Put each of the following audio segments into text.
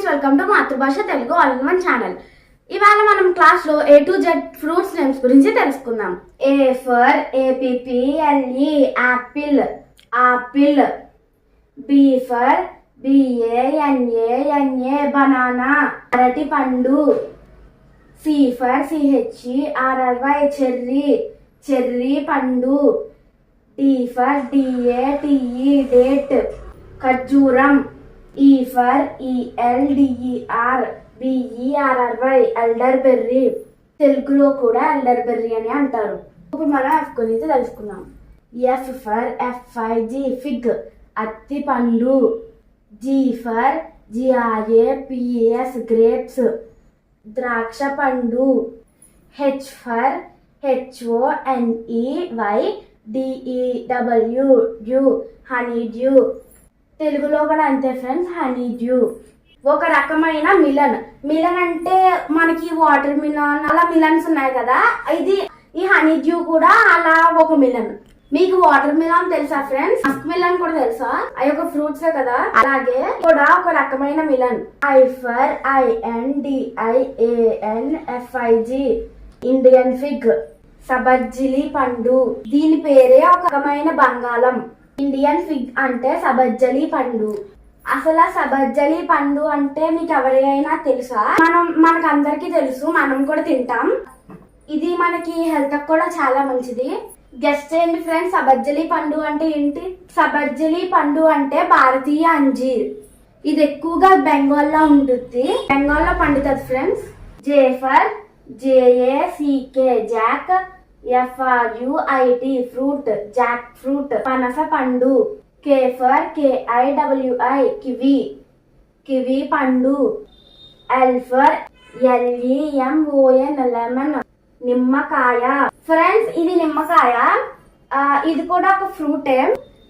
Welcome to మాతృభాష Telugu all in one channel. ఇవాళ మనం క్లాస్ లో A to Z fruits names గురించి తెలుసుకుందాం. A for APPLE Apple apple. B for BANANA banana అరటి పండు. C for CHERRY cherry cherry పండు. D for DATE డేట్ ఖర్జూరం. E for ELDER elder berry. తెలుగులో కూడా ఎల్డర్ బెర్రీ అని అంటారు. ఇప్పుడు మనం F గురించి తెలుసుకుందాం. F for FIG ఫిగ్ అత్తి పండు. G for GRAPES గ్రేప్స్ ద్రాక్ష పండు. H for HONEYDEW honey due. తెలుగులో కూడా అంతే ఫ్రెండ్స్, హనీ డ్యూ. ఒక రకమైన మిలన్ అంటే మనకి వాటర్ మిలన్ అలా మిలన్స్ ఉన్నాయి కదా, ఈ హనీ డ్యూ కూడా అలా ఒక మిలన్. మీకు వాటర్ మిలన్ తెలుసా ఫ్రెండ్స్? మస్క్ మిలన్ కూడా తెలుసా? అవి ఒక ఫ్రూట్స్ కదా, అలాగే కూడా ఒక రకమైన melon. I for INDIANFIG Indian fig సబర్జిలి పండు. దీని పేరే ఒక రకమైన బంగాళం. ఇండియన్ ఫిగ్ అంటే సబర్జలి పండు. అసలు సబర్జలి పండు అంటే మీకు ఎవరైనా తెలుసా? మనకు అందరికీ తెలుసు, మనం కూడా తింటాం. ఇది మనకి హెల్త్ కూడా చాలా మంచిది. గెస్ట్ చేయండి ఫ్రెండ్స్, సబర్జలి పండు అంటే ఏంటి? సబర్జలి పండు అంటే భారతీయ అంజీర్. ఇది ఎక్కువగా బెంగాల్లో ఉంటుంది, బెంగాల్లో పండుతుంది friends. J for JACK Jack. FRUIT fruit Jack fruit పనస పండు. K for KIWI kiwi kiwi పండు. L for LEMON లెమన్ నిమ్మకాయ. ఫ్రెండ్స్ ఇది నిమ్మకాయ, ఇది కూడా ఒక ఫ్రూటే.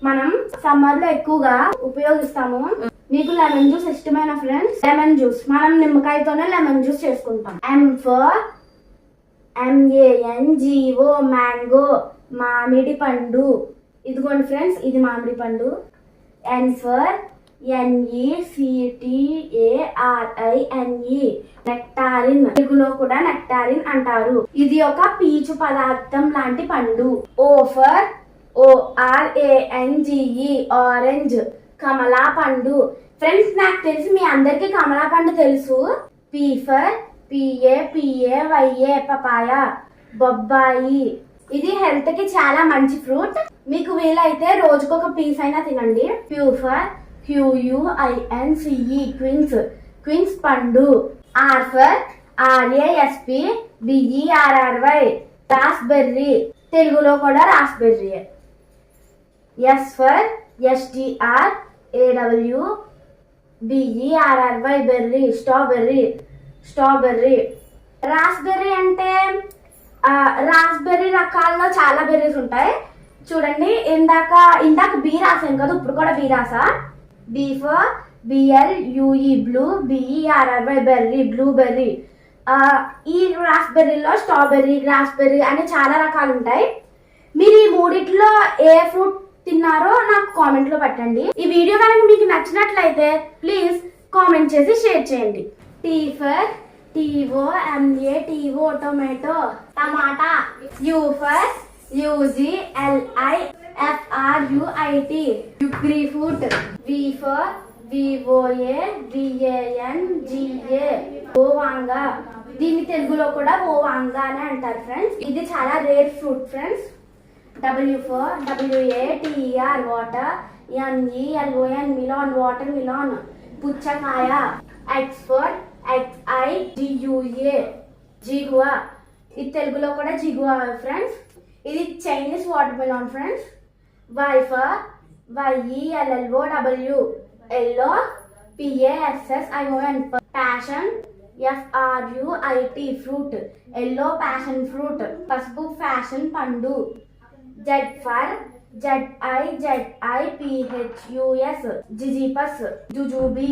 మనం సమ్మర్ లో ఎక్కువగా ఉపయోగిస్తాము. మీకు లెమన్ జ్యూస్ ఇష్టమైన ఫ్రెండ్స్? లెమన్ జ్యూస్ మనం నిమ్మకాయతోనే లెమన్ జ్యూస్ చేసుకుంటాం. M for MANGO మ్యాంగో మామిడి పండు. ఇదిగోండి ఫ్రెండ్స్, ఇది మామిడి పండు. N for NECTARINE నెక్టారిన్. తెలుగులో కూడా నెక్టారిన్ అంటారు. ఇది ఒక పీచు పదార్థం లాంటి పండు. O for ORANGE ఆరెంజ్ కమలా పండు. ఫ్రెండ్స్ నాకు తెలిసి మీ అందరికి కమలా పండు తెలుసు. P for PAPAYA పపాయ బొబ్బాయి. ఇది హెల్త్ కి చాలా మంచి ఫ్రూట్. మీకు వీలైతే రోజుకొక పీస్ అయినా తినండి. Q for QUINCE క్విన్స్ పండు. R for RASPBERRY raspberry. తెలుగులో కూడా raspberry. S for STRAWBERRY berry strawberry strawberry. Raspberry అంటే రాస్బెర్రీ రకాల్లో చాలా బెర్రీస్ ఉంటాయి. చూడండి, ఇందాక బి రాసాను కదా, ఇప్పుడు కూడా బి రాసా. B for BLUE blue BERRY berry blueberry. ఈ రాస్బెర్రీలో స్ట్రాబెర్రీ రాస్బెర్రీ అని చాలా రకాలు ఉంటాయి. మీరు ఈ మూడిట్లో ఏ ఫ్రూట్ తిన్నారో నాకు కామెంట్ లో పెట్టండి. ఈ వీడియో కనుక మీకు నచ్చినట్లయితే ప్లీజ్ కామెంట్ చేసి షేర్ చేయండి. T for TOMATO టొమాటో టమాటా. U for UGLIFRUIT ugli fruit. V for VOAVANGA ఓవాంగా. దీన్ని తెలుగులో కూడా ఓవాంగా అని అంటారు ఫ్రెండ్స్. ఇది చాలా rare fruit friends. W for WATER water. MELON melon water melon పుచ్చకాయ. X for XIGUA జిగువా. ఇది తెలుగులో కూడా జిగువా ఫ్రెండ్స్. ఇది Chinese water melon friends. Y for YELLOW yellow PASSION passion. FRUIT fruit yellow passion fruit పసుపు ఫ్యాషన్ పండు. Z for ZIZIPHUS జిజిపస్ jujubi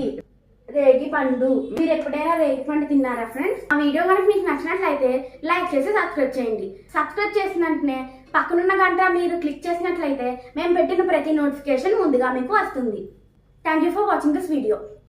రేగి పండు. మీరు ఎప్పుడైనా రేగి పండు తిన్నారా ఫ్రెండ్స్? ఆ వీడియో కనుక మీకు నచ్చినట్లయితే లైక్ చేసి సబ్స్క్రైబ్ చేయండి. సబ్స్క్రైబ్ చేసిన వెంటనే పక్కనున్న గంట మీరు క్లిక్ చేసినట్లయితే మేము పెట్టిన ప్రతి నోటిఫికేషన్ ముందుగా మీకు వస్తుంది. Thank you for watching this video.